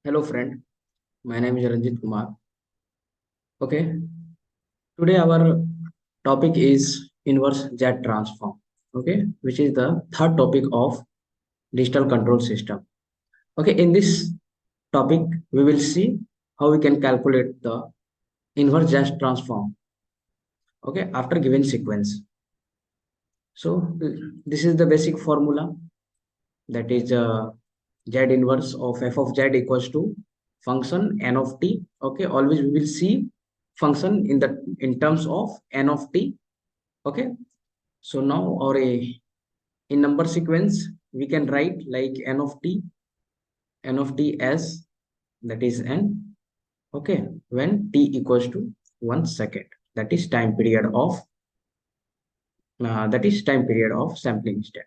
Hello friend, my name is Ranjit Kumar. Okay, today our topic is inverse jet transform. Okay, which is the third topic of digital control system. Okay, in this topic we will see how we can calculate the inverse jet transform. Okay, after given sequence. So this is the basic formula, that is z inverse of f of z equals to function n of t. Okay, always we will see function in terms of n of t. Okay, so now or a in number sequence we can write like n of t as, that is n. Okay, when t equals to 1 second, that is time period of sampling instant,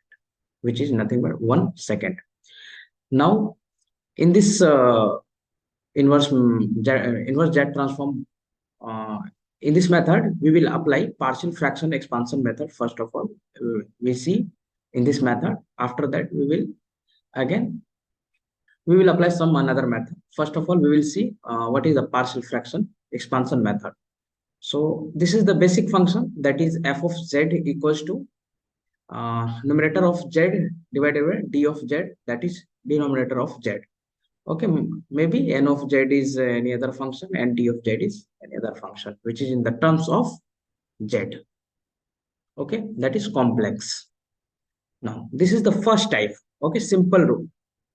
which is nothing but 1 second. Now in this inverse jet transform, uh, in this method we will apply partial fraction expansion method. First of all, we see in this method. After that again we will apply some another method. First of all, we will see what is the partial fraction expansion method. So this is the basic function, that is f of z equals to numerator of z divided by d of z, that is denominator of z. Okay, maybe n of z is any other function and d of z is any other function, which is in the terms of z. Okay, that is complex. Now, this is the first type. Okay, simple root.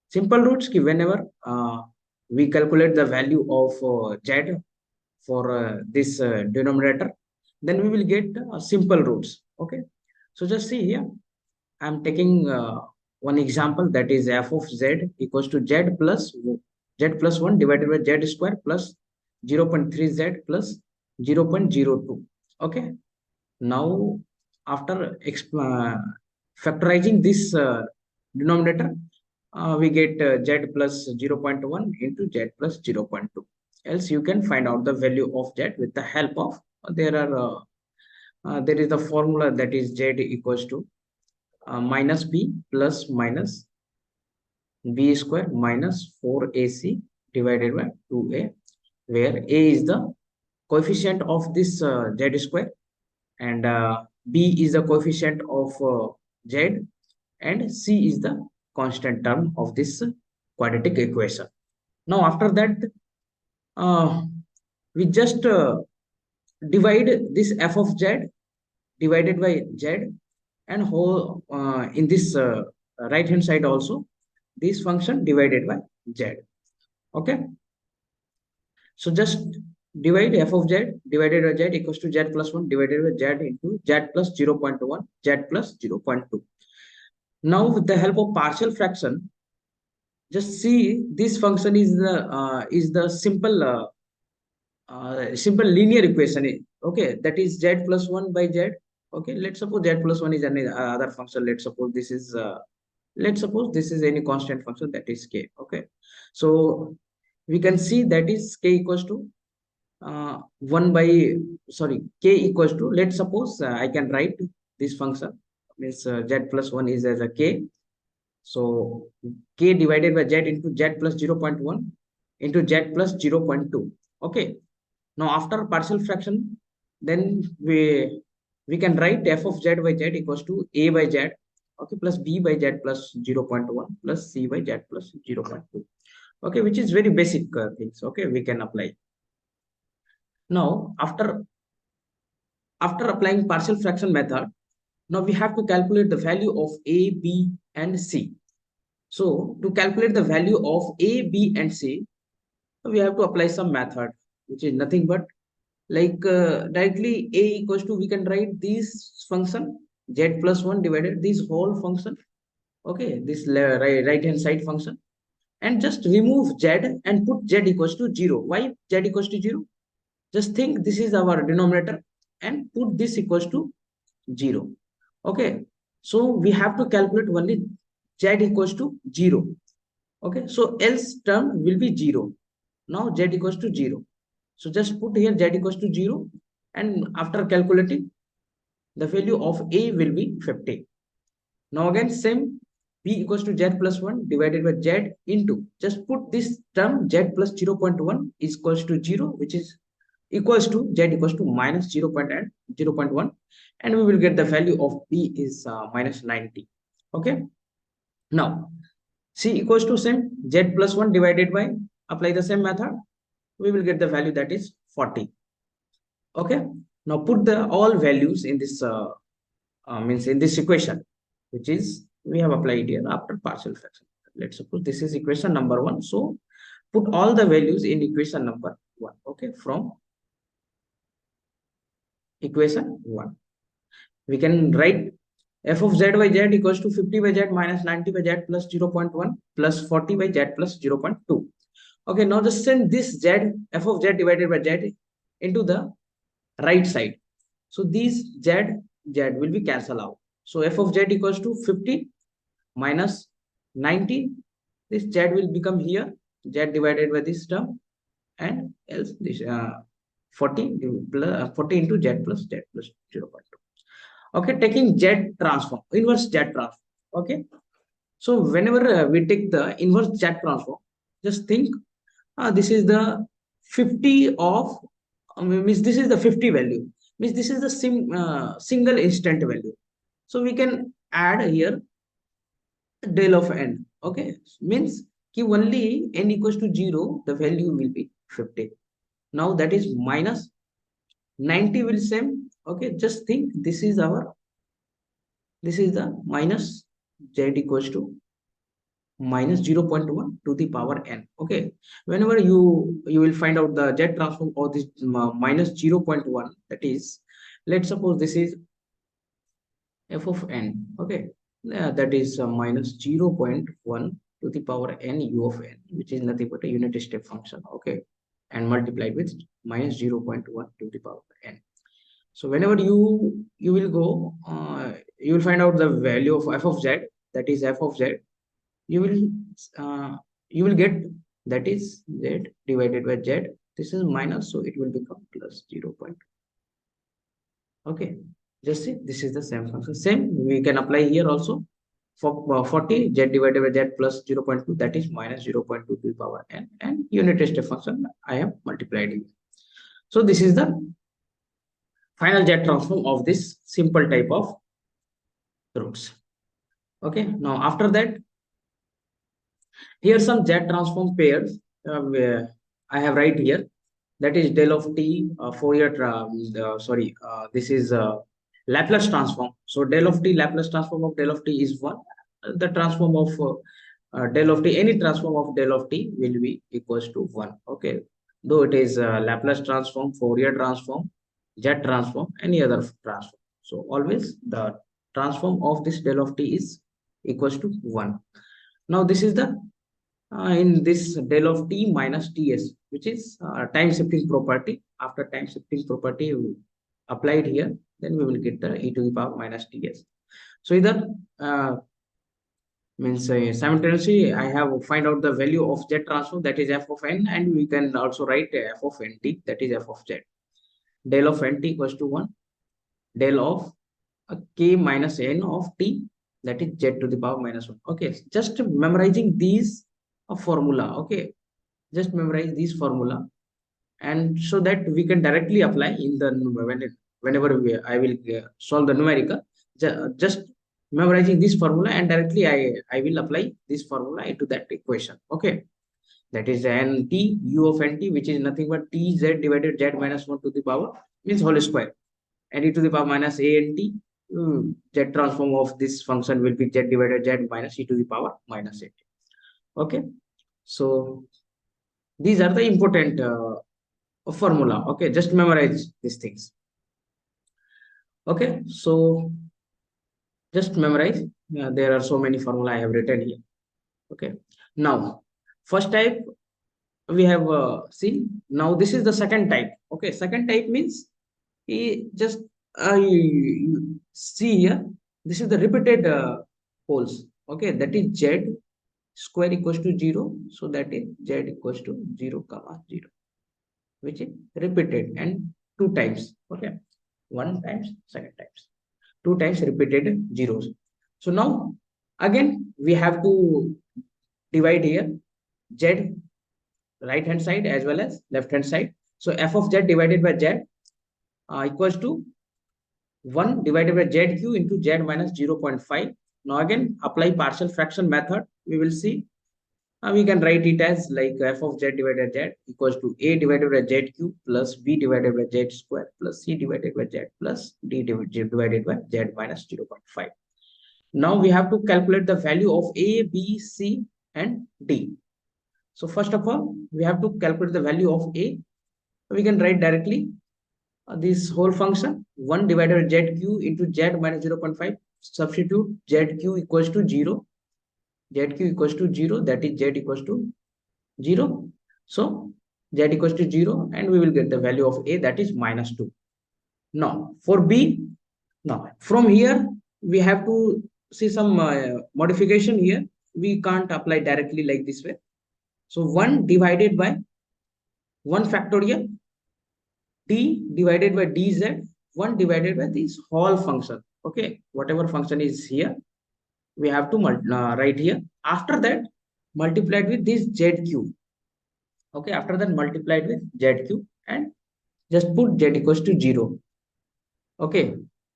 Simple roots ki whenever we calculate the value of z for this denominator, then we will get simple roots. Okay, so just see here. I'm taking one example, that is f of z equals to z plus 1 divided by z square plus 0.3z plus 0.02. Okay. Now, after factorizing this denominator, we get z plus 0.1 into z plus 0.2. Else, you can find out the value of z with the help of there is the formula, that is z equals to minus b plus minus b square minus 4ac divided by 2a, where a is the coefficient of this z square, and b is the coefficient of z, and c is the constant term of this quadratic equation. Now after that, uh, we just divide this f of z divided by z, and whole in this right hand side also this function divided by z. Okay, so just divide f of z divided by z equals to z plus 1 divided by z into z plus 0.1 z plus 0.2. Now with the help of partial fraction, just see this function is the simple linear equation. Okay, that is z plus 1 by z. Okay, let's suppose z plus 1 is any other function. Let's suppose this is any constant function, that is k. Okay, so we can see that is k equals to 1 by, sorry, k equals to, let's suppose I can write this function, means z plus 1 is as a k. So k divided by z into z plus 0.1 into z plus 0.2. Okay, now after partial fraction, then we can write f of z by z equals to a by z, okay, plus b by z plus 0.1 plus c by z plus 0.2. Okay, which is very basic things. Okay, we can apply. Now after applying partial fraction method, now we have to calculate the value of a, b, and c. So to calculate the value of a, b, and c, we have to apply some method, which is nothing but like directly a equals to, we can write this function z plus 1 divided this whole function. Okay, this right hand side function, and just remove z and put z equals to 0. Why z equals to 0? Just think this is our denominator and put this equals to 0. Okay, so we have to calculate only z equals to 0. Okay, so else term will be 0. Now z equals to 0. So just put here z equals to 0, and after calculating, the value of a will be 50. Now again same, p equals to z plus 1 divided by z into, just put this term z plus 0.1 is equals to 0, which is equals to z equals to minus 0.1, and we will get the value of p is minus 90. Okay, now c equals to same z plus 1 divided by, apply the same method, we will get the value that is 40. Okay, now put the all values in this means in this equation, which is we have applied here after partial fraction. Let's suppose this is equation number 1. So put all the values in equation number 1. Okay, from equation 1, we can write f of z by z equals to 50 by z minus 90 by z plus 0.1 plus 40 by z plus 0.2. Okay, now just send this z, f of z divided by z into the right side. So these z will be cancelled out. So f of z equals to 50 minus 90. This z will become here z divided by this term, and else this 40 plus 40 into z plus 0.2. Okay, taking z transform, inverse z transform. Okay, so whenever we take the inverse z transform, just think this is the 50 of means this is the 50 value, means this is the single instant value. So we can add here del of n. Okay, means ki only n equals to 0, the value will be 50. Now that is minus 90 will same. Okay, just think this is the minus z equals to minus 0.1 to the power n. Okay, whenever you will find out the z transform of this minus 0.1, that is, let's suppose this is f of n. Okay, that is minus 0.1 to the power n u of n, which is nothing but a unit step function. Okay, and multiplied with minus 0.1 to the power n. So whenever you will go, you will find out the value of f of z, that is f of z. You will get that is z divided by z. This is minus, so it will become plus 0. Okay, just see, this is the same function. Same we can apply here also. For 40 z divided by z plus 0.2, that is minus 0.2 to the power n, and unit step function I have multiplied here. So this is the final z transform of this simple type of roots. Okay, now after that, here some z transform pairs I have right here, that is del of t Fourier this is Laplace transform. So del of t, Laplace transform of del of t is 1. The transform of del of t, any transform of del of t will be equals to 1. Okay, though it is Laplace transform, Fourier transform, z transform, any other transform, so always the transform of this del of t is equals to 1. Now this is the in this del of t minus ts, which is time shifting property. After time shifting property applied here, then we will get the e to the power minus ts. So either means simultaneously I have find out the value of z transform, that is f of n, and we can also write f of nt, that is f of z. Del of nt equals to 1. Del of k minus n of t, that is z to the power minus 1. Okay, just memorizing these formula. Okay, just memorize these formula, and so that we can directly apply in the whenever I will solve the numerical. Just memorizing this formula, and directly I will apply this formula into that equation. Okay, that is nt u of nt, which is nothing but t z divided z minus 1 to the power means whole square, and e to the power minus a n t. Z transform of this function will be z divided z minus e to the power minus a t. Okay, so these are the important formula. Okay, just memorize these things. Okay, so just memorize. There are so many formula I have written here. Okay, now first type we have seen. Now this is the second type. Okay, second type means just you see here, this is the repeated poles. Okay, that is z square equals to 0, so that is z equals to 0 comma 0, which is repeated and 2 times. Okay, 1 times, second times, 2 times repeated zeros. So now Again, we have to divide here z right hand side as well as left hand side. So f of z divided by z equals to 1 divided by zq into z minus 0.5. Now again, apply partial fraction method. We will see. We can write it as like f of z divided by z equals to a divided by z cube plus b divided by z square plus c divided by z plus d divided by z minus 0.5. Now we have to calculate the value of a, b, c, and d. So first of all, we have to calculate the value of a. We can write directly this whole function 1 divided by zq into z minus 0.5. Substitute zq equals to 0. Zq equals to 0, that is z equals to 0. So z equals to 0 and we will get the value of a, that is minus 2. Now for b, now from here we have to see some modification here. We can't apply directly like this way. So 1 divided by 1 factorial d divided by dz, 1 divided by this whole function. Okay, whatever function is here, we have to write here. After that, multiplied with this zq. Okay, after that, multiplied with zq and just put z equals to 0. Okay,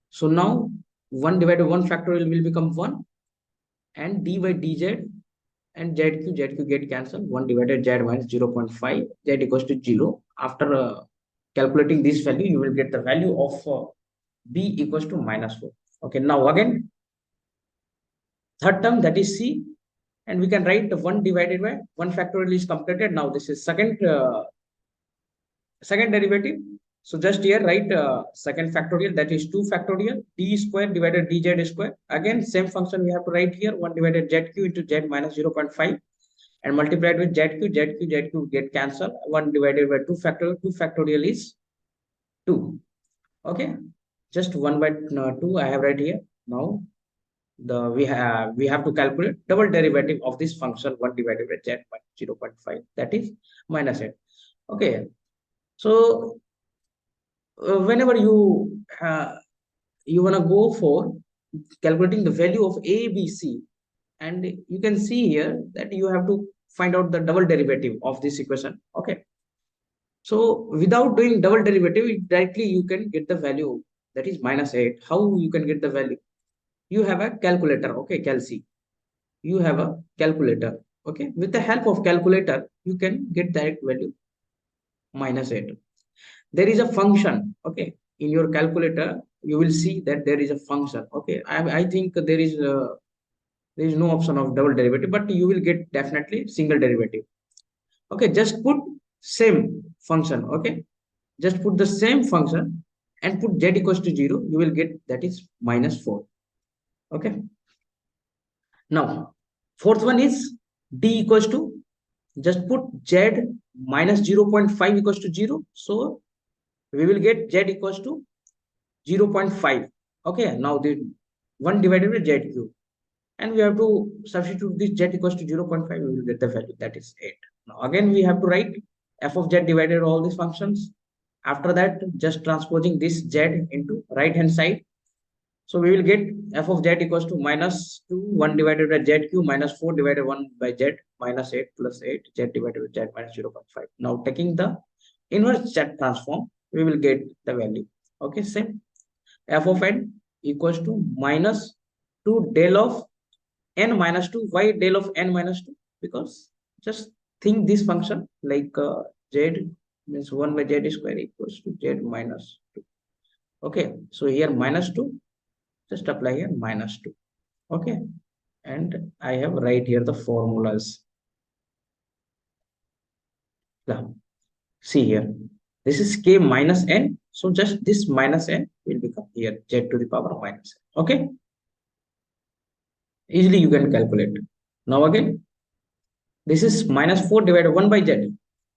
so now 1 divided by 1 factorial will become 1 and d by dz and zq get cancelled. 1 divided z minus 0.5, z equals to 0. After calculating this value, you will get the value of b equals to minus 4. Okay, now again, third term, that is c, and we can write 1 divided by 1 factorial is completed. Now this is second derivative. So just here write second factorial, that is 2 factorial d square divided dz square. Again, same function we have to write here, 1 divided zq into z minus 0.5 and multiplied with zq get cancelled. 1 divided by 2 factorial is 2. Okay, just 1 by 2 I have right here. Now we have to calculate double derivative of this function 1 divided by z minus 0.5, that is minus 8. Okay, so whenever you want to go for calculating the value of a, b, c, and you can see here that you have to find out the double derivative of this equation. Okay, so without doing double derivative, directly you can get the value, that is minus 8. How you can get the value? You have a calculator. Okay, calci, you have a calculator. Okay, with the help of calculator you can get direct value minus 8. There is a function. Okay, in your calculator you will see that there is a function. Okay, I think there is no option of double derivative, but you will get definitely single derivative. Okay, just put same function. Okay, just put the same function and put z equals to 0. You will get, that is minus 4. Okay, now fourth one is d equals to, just put z minus 0.5 equals to 0. So we will get z equals to 0.5. Okay, now the 1 divided by z cube, and we have to substitute this z equals to 0.5. We will get the value, that is 8. Now again we have to write f of z divided all these functions. After that, just transposing this z into right hand side. So we will get f of z equals to minus 2 1 divided by z cube minus 4 divided 1 by z minus 8 plus 8 z divided by z minus 0.5. Now taking the inverse z transform, we will get the value. Okay, same, f of n equals to minus 2 del of n minus 2. Why del of n minus 2? Because just think this function like z means 1 by z square equals to z minus 2. Okay, so here minus 2, just apply here minus 2. Okay, and I have right here the formulas. Now see here, this is k minus n, so just this minus n will become here z to the power minus n. Okay, easily you can calculate. Now again, this is minus 4 divided 1 by z,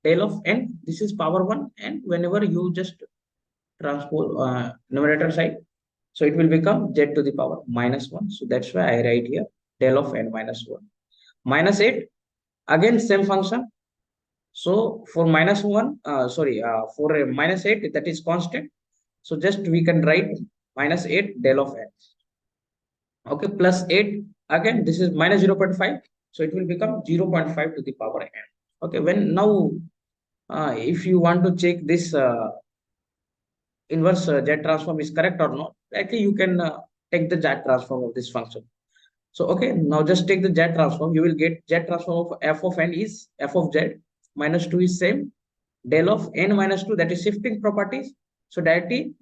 tail of n, this is power 1, and whenever you just transpose numerator side, so it will become z to the power minus 1. So that's why I write here del of n minus 1. Minus 8, again same function. So for minus 1, for a minus 8, that is constant. So just we can write minus 8 del of n. Okay, plus 8 Again, this is minus 0.5. So it will become 0.5 to the power n. Okay, when now, if you want to check this inverse Z transform is correct or not, actually you can take the Z transform of this function. So, okay, now just take the Z transform. You will get Z transform of f of n is f of z minus 2 is same. Del of n minus 2, that is shifting properties. So directly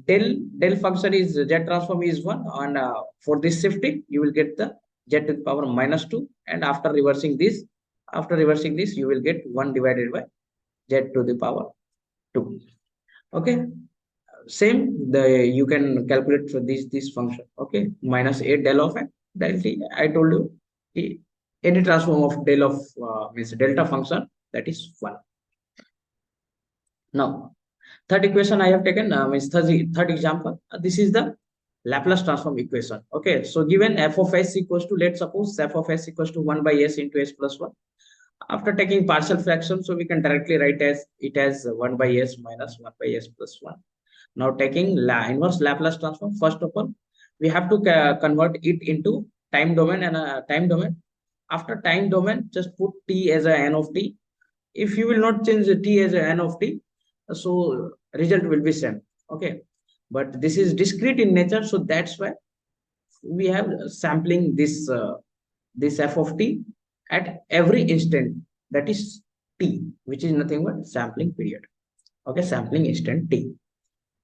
del function is Z transform is 1, and for this shifting you will get the Z to the power minus 2, and after reversing this you will get 1 divided by Z to the power 2. Okay, same the you can calculate for this function. Okay, minus a del of n del t. I told you any transform of del of means delta function, that is 1. Now third equation I have taken means third example. This is the Laplace transform equation. Okay, so given f of s equals to, let's suppose f of s equals to 1 by s into s plus 1. After taking partial fraction, so we can directly write as it as 1 by s minus 1 by s plus 1. Now taking inverse Laplace transform, first of all, we have to convert it into time domain and time domain. After time domain, just put t as a n of t. If you will not change the t as a n of t, so result will be same. Okay, but this is discrete in nature, so that's why we have sampling this f of t at every instant, that is t, which is nothing but sampling period. Okay, sampling instant t.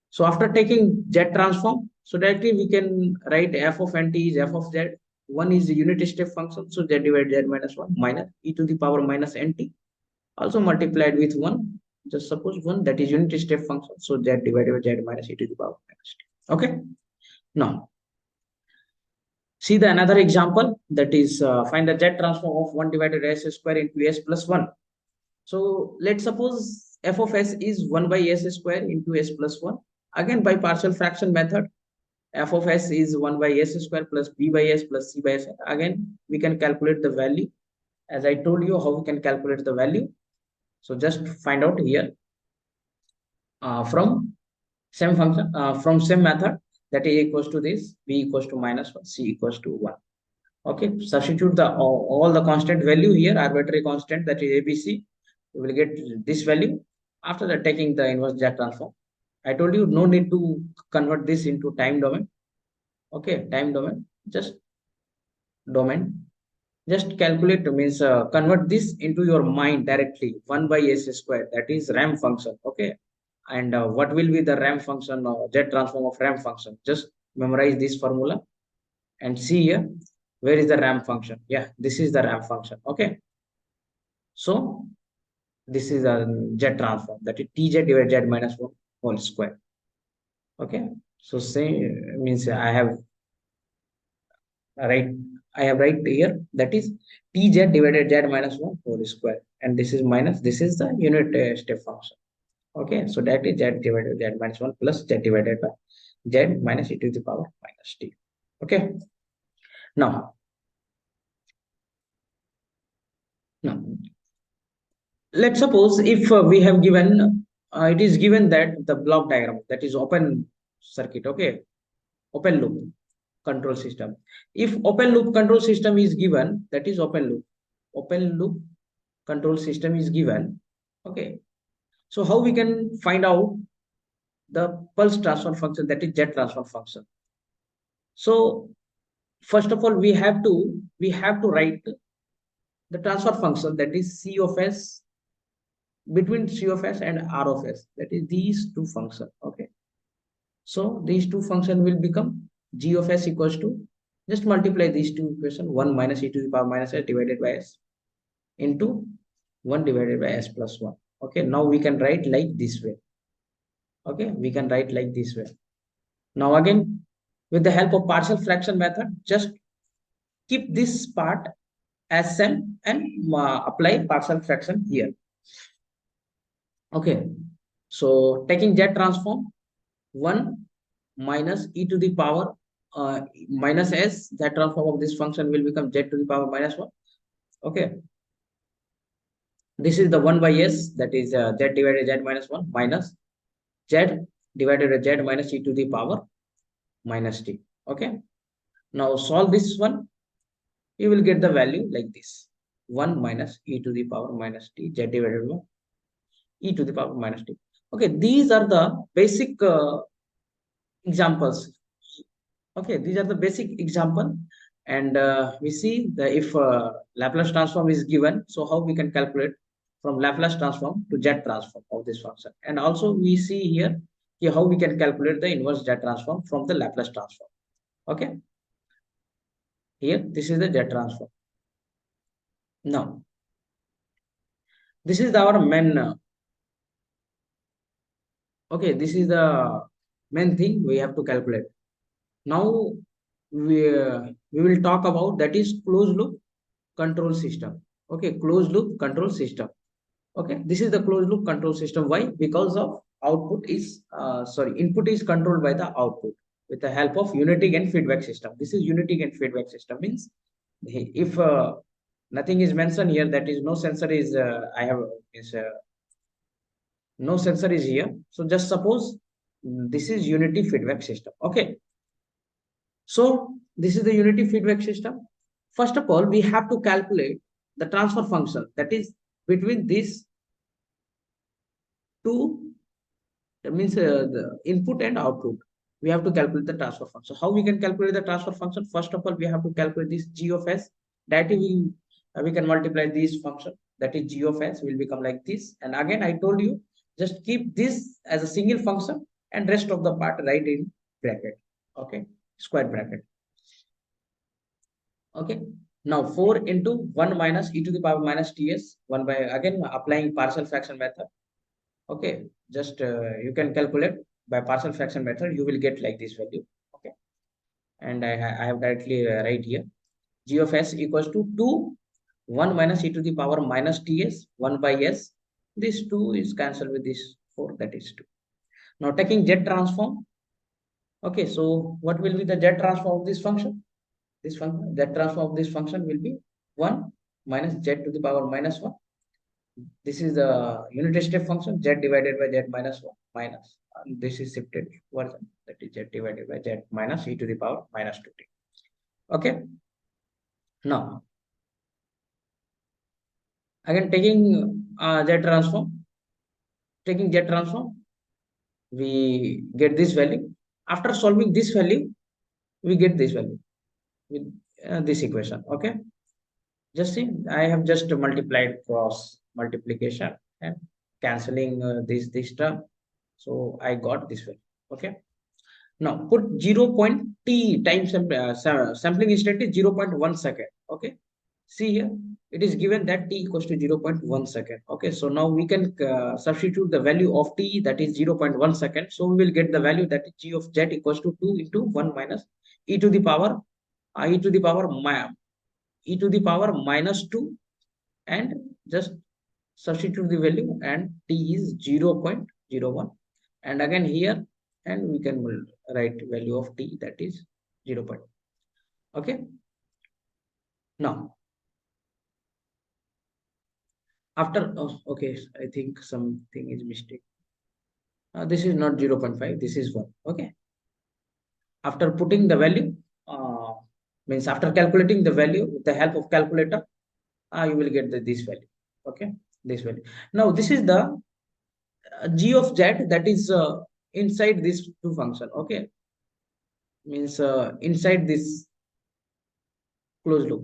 So after taking Z transform, so directly we can write f of nt is f of z. One is the unit step function, so z divided z minus 1 minus e to the power minus nt. Also multiplied with 1, just suppose 1, that is unit step function, so z divided by z minus e to the power minus t. Okay, now see the another example, that is find the Z transform of 1 divided by s square into s plus 1. So let's suppose f of s is 1 by s square into s plus 1. Again, by partial fraction method, f of s is 1 by s square plus b by s plus c by s. Again, we can calculate the value. As I told you how we can calculate the value. So just find out here from same function, from same method, that a equals to this, b equals to minus 1, c equals to 1. Okay, substitute the all the constant value here, arbitrary constant, that is abc. You will get this value. After that, taking the inverse Z transform. I told you no need to convert this into time domain. Okay, time domain, just domain. Just calculate, means convert this into your mind directly. 1 by s square, that is ramp function. Okay, and what will be the ramp function or Z transform of ramp function? Just memorize this formula and see here. Where is the ramp function? Yeah, this is the ramp function. Okay, so this is a Z transform, that is tz divided z minus 1 whole square. Okay, so say means right I have right here, that is tz divided z minus 1 whole square, and this is minus, this is the unit step function. Okay, so that is z divided by z minus 1 plus z divided by z minus e to the power minus t. Okay, now now let's suppose if we have given it is given that the block diagram, that is open circuit. Okay, open loop control system. If open loop control system is given, that is open loop control system is given. Okay, so how we can find out the pulse transfer function, that is Z transfer function? So first of all, we have to write the transfer function, that is C of s, between C of s and R of s, that is these two functions. Okay, so these two functions will become g of s equals to, just multiply these two equations, 1 minus e to the power minus s divided by s into 1 divided by s plus 1. Okay, now we can write like this way. Okay, we can write like this way. Now again, with the help of partial fraction method, just keep this part as same and apply partial fraction here. Okay, so taking Z transform, 1 minus e to the power minus s, that transform of this function will become z to the power minus 1. Okay, this is the 1 by s, that is z divided z minus 1 minus z divided by z minus e to the power minus t. Okay, now solve this one. you will get the value like this: 1 minus e to the power minus t z divided by e to the power minus t. Okay, these are the basic examples. Okay, these are the basic example, and we see the if Laplace transform is given, so how we can calculate from Laplace transform to Z transform of this function, and also we see here, how we can calculate the inverse Z transform from the Laplace transform. Okay, here this is the Z transform. Now this is our main. Okay, this is the main thing we have to calculate. Now we will talk about that is closed loop control system. Okay, closed loop control system. Okay, this is the closed loop control system. Why? Because of output is input is controlled by the output with the help of unity gain feedback system. This is unity gain feedback system means if nothing is mentioned here, that is no sensor is I have is no sensor is here. So just suppose this is unity feedback system. Okay, so this is the unity feedback system. First of all, we have to calculate the transfer function, that is between these two, that means the input and output. We have to calculate the transfer function. How we can calculate the transfer function? First of all, we have to calculate this g of s. That we can multiply this function, that is g of s will become like this. And again, I told you, just keep this as a single function and rest of the part write in bracket. Okay, square bracket. Okay, now 4 into 1 minus e to the power minus ts, 1 by, again applying partial fraction method. Okay, just you can calculate by partial fraction method, you will get like this value. Okay, and I have directly write here g of s equals to 2 1 minus e to the power minus ts 1 by s. This 2 is cancelled with this 4, that is 2. Now taking z transform. Okay, so what will be the z transform of this function? This function, z transform of this function will be 1 minus z to the power minus 1. This is the unit step function, z divided by z minus 1 minus. And this is shifted version, that is z divided by z minus e to the power minus 2t. Okay. Now, again taking z transform, we get this value. After solving this value, we get this value with this equation. Okay. Just see, I have just multiplied cross multiplication and cancelling this term. So I got this value. Okay. Now put 0 point t time sampling instant is 0.1 second. Okay. See here, it is given that t equals to 0.1 second. Okay. So now we can substitute the value of t, that is 0.1 second. So we will get the value that is g of z equals to 2 into 1 minus e to the power e to the power minus 2, and just substitute the value, and t is 0.01, and again here, and we can write value of t, that is 0. Okay. Now after okay, I think something is mistake. This is not 0.5, this is 1. Okay, after putting the value, means after calculating the value with the help of calculator, you will get this value. Okay, this value. Now this is the g of z, that is inside this two function. Okay, means inside this closed loop.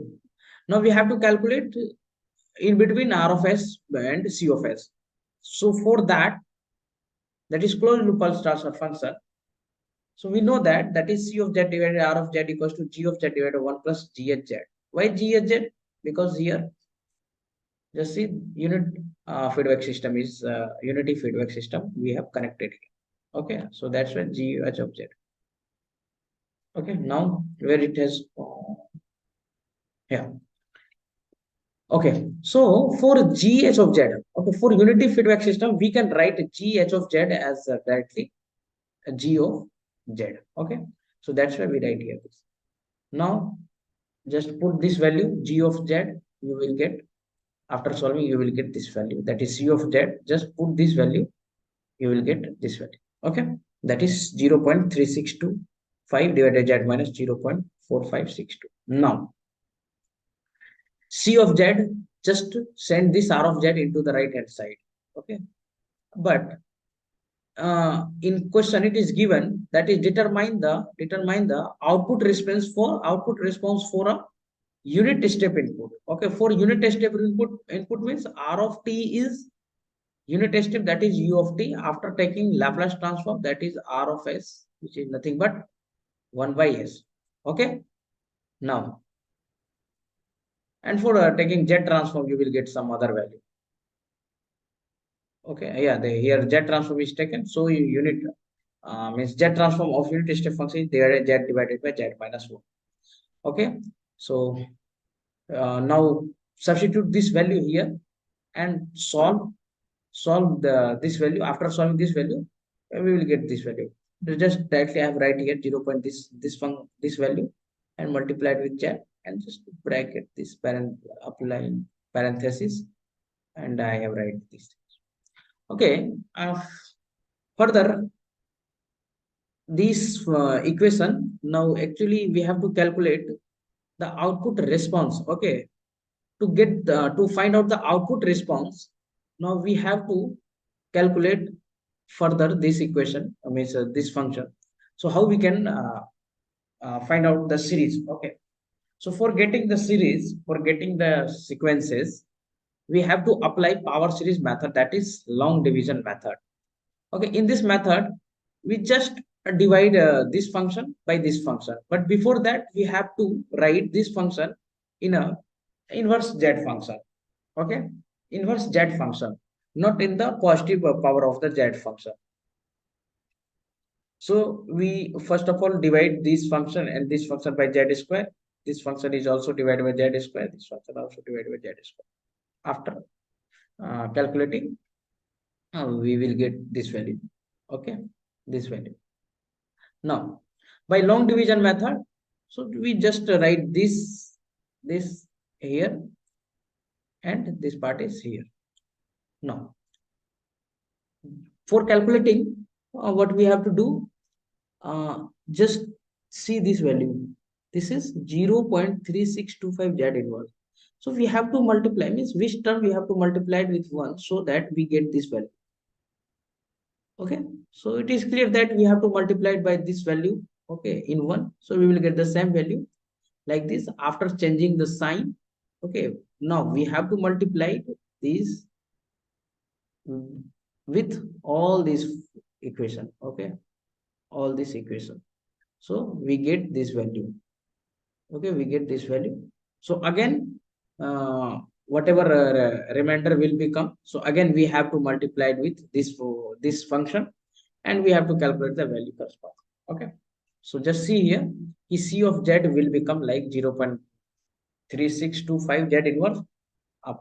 Now we have to calculate in between r of s and c of s. So for that, that is closed loop pulse transfer function. So we know that is c of z divided r of z equals to g of z divided 1 plus g h z. Why g h z? Because here, just see, unit feedback system is unity feedback system we have connected here. Okay, so that's why g h of z. Okay, now where it has yeah. Okay, so for gh of z, okay, for unity feedback system, we can write gh of z as directly g of z. Okay, so that's why we write here this. Now just put this value g of z, you will get, after solving you will get this value, that is c of z. Just put this value, you will get this value. Okay, that is 0.3625 divided z minus 0.4562. Now C of Z, just send this R of Z into the right hand side. Okay, but in question it is given that is determine the output response for a unit step input. Okay, for unit step input means R of t is unit step, that is u of t, after taking Laplace transform, that is R of s, which is nothing but 1 by s. Okay, now, and for taking Z transform you will get some other value. Okay, yeah, here Z transform is taken, so you unit means Z transform of unit step function is there, Z divided by Z minus 1. Okay, so now substitute this value here and solve this value. After solving this value, we will get this value. Just directly I have write here 0. This value and multiply it with Z, and just bracket this apply parenthesis, and I have write this. Okay, further this equation, now actually we have to calculate the output response. Okay, to get to find out the output response, now we have to calculate further this equation, means this function. So how we can find out the series? Okay, so for getting the series, for getting the sequences, we have to apply power series method, that is long division method. Okay, in this method we just divide this function by this function, but before that we have to write this function in a inverse Z function. Okay, inverse Z function, not in the positive power of the Z function. So we first of all divide this function and this function by Z square. This function is also divided by Z square. This function also divided by Z square. After calculating, we will get this value. Okay, this value. Now, by long division method, so we just write this here, and this part is here. Now, for calculating, what we have to do, just see this value. This is 0.3625 Z inverse. So we have to multiply, means which term we have to multiply it with 1 so that we get this value. Okay, so it is clear that we have to multiply it by this value, okay, in 1, so we will get the same value like this after changing the sign. Okay, now we have to multiply these with all these equation. Okay, all this equation, so we get this value. Okay, we get this value. So again, whatever remainder will become, so again we have to multiply it with this function, and we have to calculate the value corresponding. Okay, so just see here, C of Z will become like 0.3625 Z inverse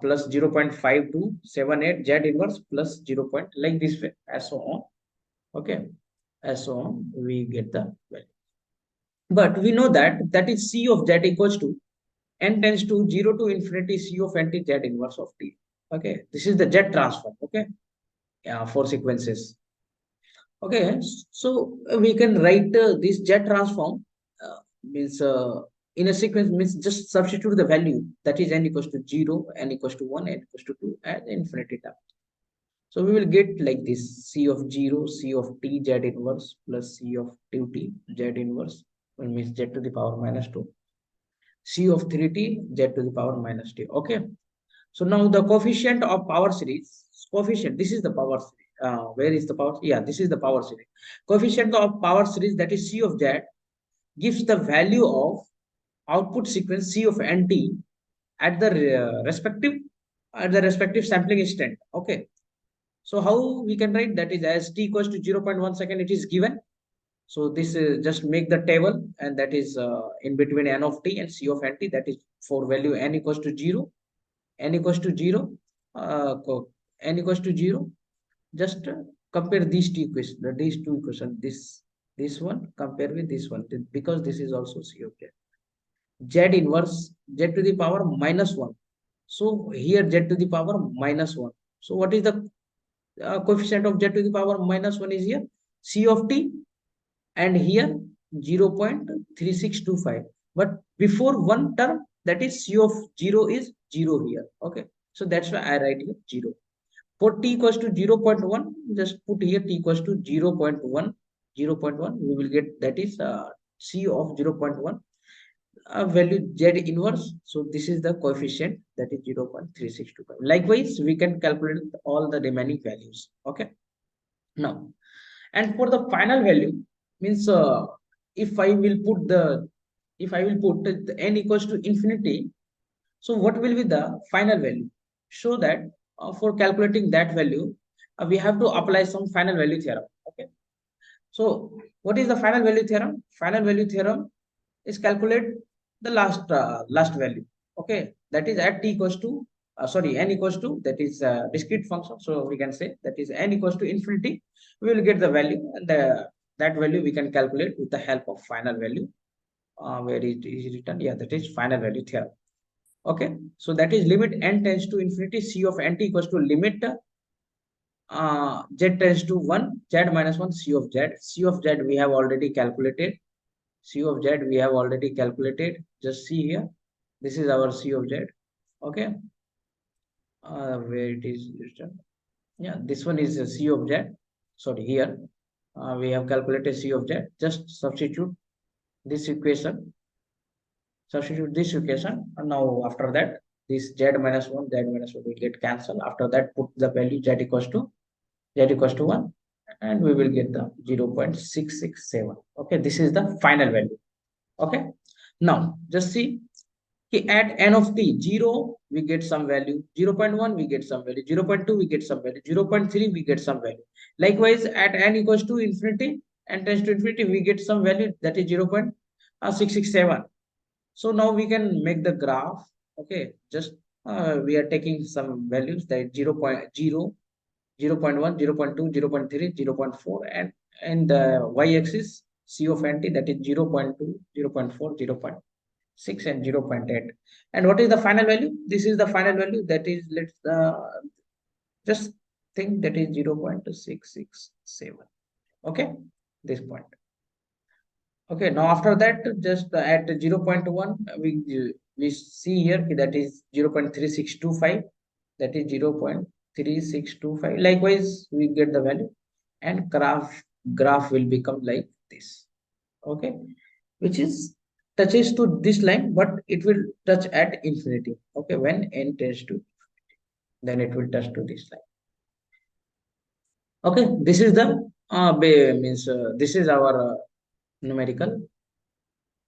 plus 0.5278 Z inverse plus 0. Like this way, as so on. Okay, as so on, we get the value. But we know that is C of Z equals to n tends to 0 to infinity C of n t Z inverse of t. Okay, this is the Z transform. Okay, for sequences. Okay, so we can write this Z transform means in a sequence, means just substitute the value, that is n equals to 0, n equals to 1, n equals to 2, and infinity term. So we will get like this: C of 0, C of t Z inverse plus C of 2t Z inverse, means Z to the power minus 2, C of 3t Z to the power minus t. Okay, so now the coefficient of power series, coefficient, this is the power series. Where is the power? Yeah, this is the power series. Coefficient of power series, that is C of Z, gives the value of output sequence C of nt at the respective sampling instant. Okay, so how we can write that is as t equals to 0.1 second, it is given. So this is just make the table, and that is in between n of t and C of nt, that is for value n equals to 0, n equals to 0, n equals to 0. Just compare these two equations, this one compare with this one, because this is also C of Z. Z inverse Z to the power minus 1. So here Z to the power minus 1. So what is the coefficient of Z to the power minus 1 is here C of t, and here 0.3625. But before one term, that is C of 0 is 0 here. Okay, so that's why I write here 0. For t equals to 0.1, just put here t equals to 0.1. 0.1 we will get, that is c of 0.1, value z inverse. So this is the coefficient, that is 0.3625. Likewise, we can calculate all the remaining values. Okay, now, and for the final value, means if I will put the, if I will put the n equals to infinity, so what will be the final value? So that for calculating that value, we have to apply some final value theorem. Okay, so what is the final value theorem? Final value theorem is calculate the last value. Okay, that is at t equals to sorry, n equals to, that is discrete function. So we can say that is n equals to infinity. We will get the value, and that value we can calculate with the help of final value. Where it is written? Yeah, that is final value theorem. Okay, so that is limit n tends to infinity, c of nt equals to limit z tends to 1, z minus 1, c of z. C of z we have already calculated. C of z we have already calculated. Just see here. This is our C of z. Okay, where it is written? Yeah, this one is a C of z. Sorry, here we have calculated C of z. Just substitute this equation. Substitute this equation, and now after that, this z minus 1, z minus 1 will get cancelled. After that, put the value z equals to 1, and we will get the 0.667. Okay, this is the final value. Okay, now just see, at n of t 0 we get some value, 0.1 we get some value, 0.2 we get some value, 0.3 we get some value. Likewise, at n equals to infinity and tends to infinity, we get some value, that is 0.667. So now we can make the graph. Okay, just we are taking some values, that 0.0, 0.1, 0.2, 0.3, 0.4, and the y-axis C of nt, that is 0.2, 0.4, 0.6, and 0.8. And what is the final value? This is the final value, that is, let's just think, that is 0.667. Okay, this point. Okay, now after that, just at 0.1, we see here that is 0.3625, that is 0.3625. Likewise, we get the value, and graph will become like this. Okay, which is touches to this line, but it will touch at infinity. Okay, when n tends to infinity, then it will touch to this line. Okay, this is the means this is our numerical.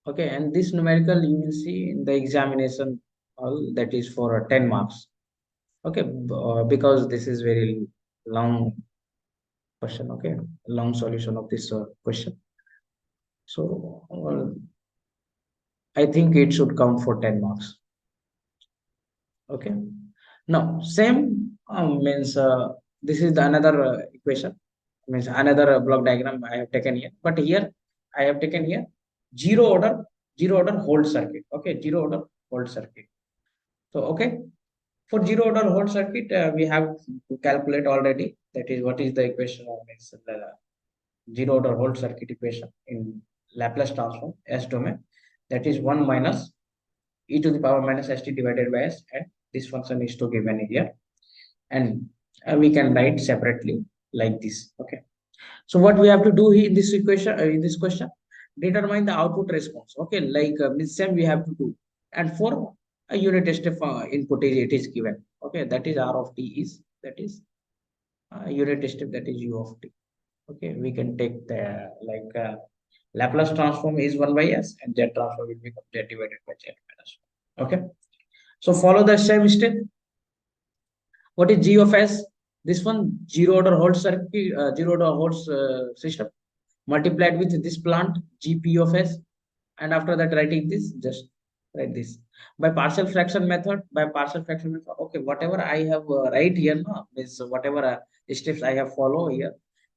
Okay, and this numerical you will see in the examination hall, that is for 10 marks. Okay, because this is very long question. Okay, long solution of this question. So I think it should count for 10 marks. Okay, now same means this is the another equation, means another block diagram I have taken here, but here I have taken here zero order hold circuit. Okay, zero order hold circuit. So okay, for zero order hold circuit, we have to calculate already, that is what is the equation of means zero order hold circuit equation in Laplace transform S domain, that is 1 minus e to the power minus st divided by s, and this function is to given here, and we can write separately like this. Okay, so what we have to do here in this equation, in this question, determine the output response. Okay, like same we have to do, and for a unit step input it is given. Okay, that is r of t is, that is unit step, that is u of t. Okay, we can take the like Laplace transform is 1 by s, and z transform will become z divided by z minus 1. Okay, so follow the same step. What is g of s? This one, zero order hold circuit, zero order hold system multiplied with this plant gp of s, and after that writing this, just write this by partial fraction method. By partial fraction method, okay, whatever I have write here, no, is whatever steps I have follow here,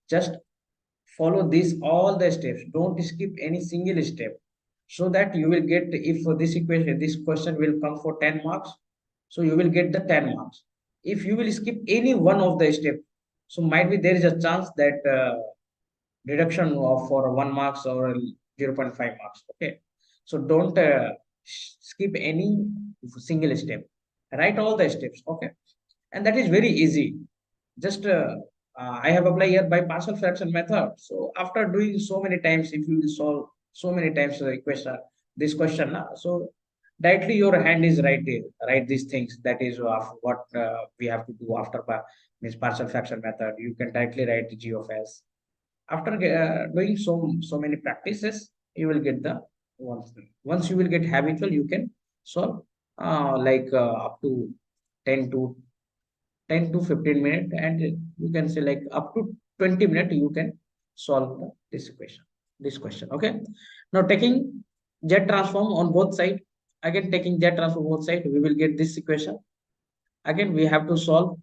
just follow this all the steps, don't skip any single step, so that you will get, if for this equation, this question will come for 10 marks, so you will get the 10 marks. If you will skip any one of the step, so might be there is a chance that deduction of for 1 marks or 0.5 marks. Okay, so don't skip any single step. write all the steps. Okay, and that is very easy. Just I have applied here by partial fraction method. So after doing so many times, if you will solve so many times the question, this question, so directly your hand is right there, write these things. That is what we have to do after means partial fraction method. You can directly write g of s. After doing so many practices, you will get the once you will get habitual, you can solve up to 10 to 10 to 15 minutes, and you can say like up to 20 minutes you can solve this question. Okay, now taking z transform on both side, again taking z transform both side, we will get this equation. Again we have to solve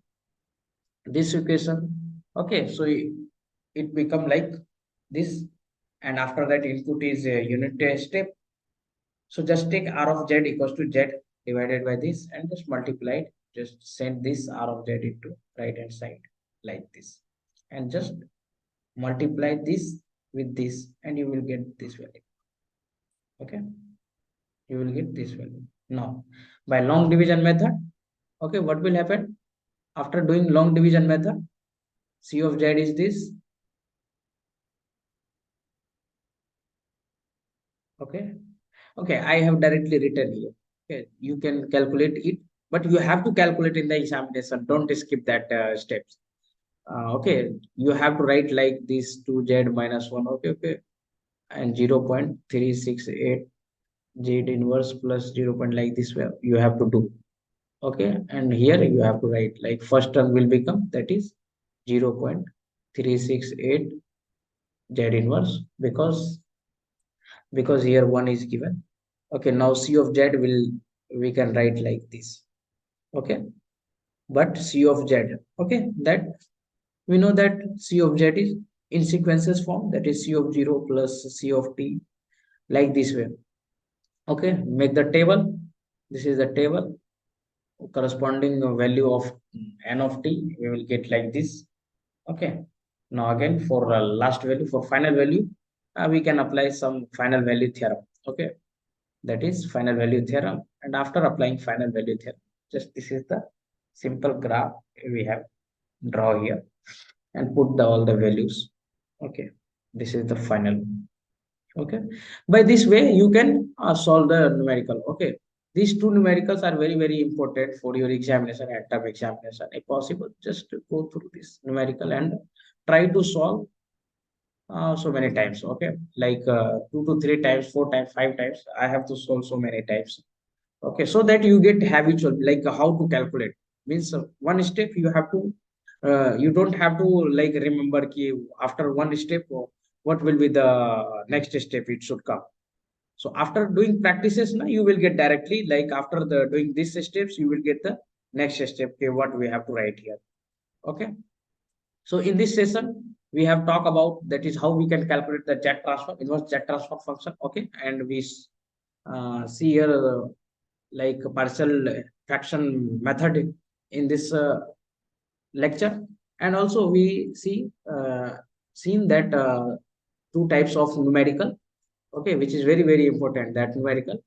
this equation. Okay, so it become like this, and after that input is a unit step. So just take r of z equals to z divided by this and just multiply it. Just send this r of z into right hand side like this, and just multiply this with this, and you will get this value. Okay, you will get this value. Now, by long division method, okay, what will happen after doing long division method? C of z is this. Okay, okay, I have directly written here. Okay, you can calculate it, but you have to calculate in the examination. Don't skip that steps. Okay, you have to write like this 2z minus 1. Okay, okay, and 0.368 z inverse plus 0 point like this way you have to do. Okay, and here you have to write like first term will become that is 0.368 z inverse, because here 1 is given. Okay, now c of z will we can write like this. Okay, but c of z, okay, that we know that c of z is in sequences form, that is c of 0 plus c of t like this way. Okay, make the table. This is the table corresponding value of n of t, we will get like this. Okay, now again for last value, for final value, we can apply some final value theorem. Okay, that is final value theorem, and after applying final value theorem, just this is the simple graph we have draw here and put all the values. Okay, this is the final. Okay, by this way you can solve the numerical. Okay, these two numericals are very important for your examination and term examination. If possible, just go through this numerical and try to solve so many times. Okay, like 2 to 3 times, 4 times, 5 times, I have to solve so many times. Okay, so that you get habitual like how to calculate. Means one step you have to you don't have to like remember ki after one step what will be the next step it should come. So after doing practices now, you will get directly like after the doing these steps, you will get the next step. Okay, what we have to write here. Okay, so in this session, we have talked about that is how we can calculate the z transfer, inverse z transfer function. Okay, and we see here like partial fraction method in this lecture, and also we see seen that two types of numerical. Okay, which is very important, that numerical,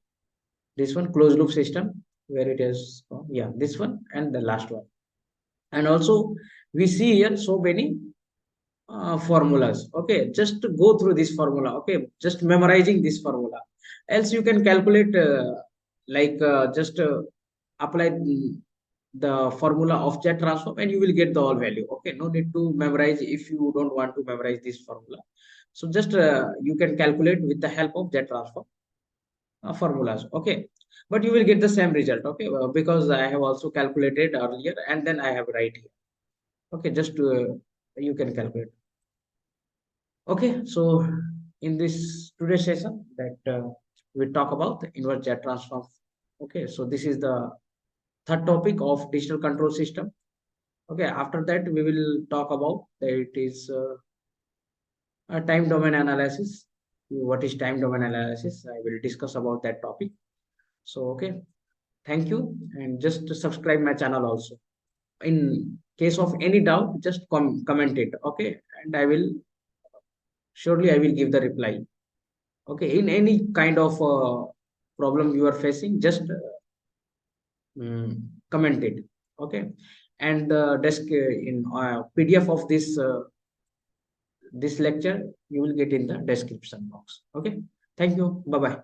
this one closed loop system where it is yeah, this one and the last one. And also we see here so many formulas. Okay, just to go through this formula. Okay, just memorizing this formula, else you can calculate just apply the formula of z transform and you will get the all value. Okay, no need to memorize if you don't want to memorize this formula. So just you can calculate with the help of z transform formulas. Okay, but you will get the same result. Okay, because I have also calculated earlier and then I have write here. Okay, just you can calculate. Okay, so in this today's session that we talk about the inverse Z transform. Okay, so this is the third topic of digital control system. Okay, after that we will talk about that it is a time domain analysis. What is time domain analysis? I will discuss about that topic. So okay, thank you, and just subscribe my channel also. In case of any doubt, just comment it. Okay, and I will surely I will give the reply. Okay, in any kind of problem you are facing, just comment it. Okay, and the desk in PDF of this lecture you will get in the description box. Okay, thank you. Bye bye.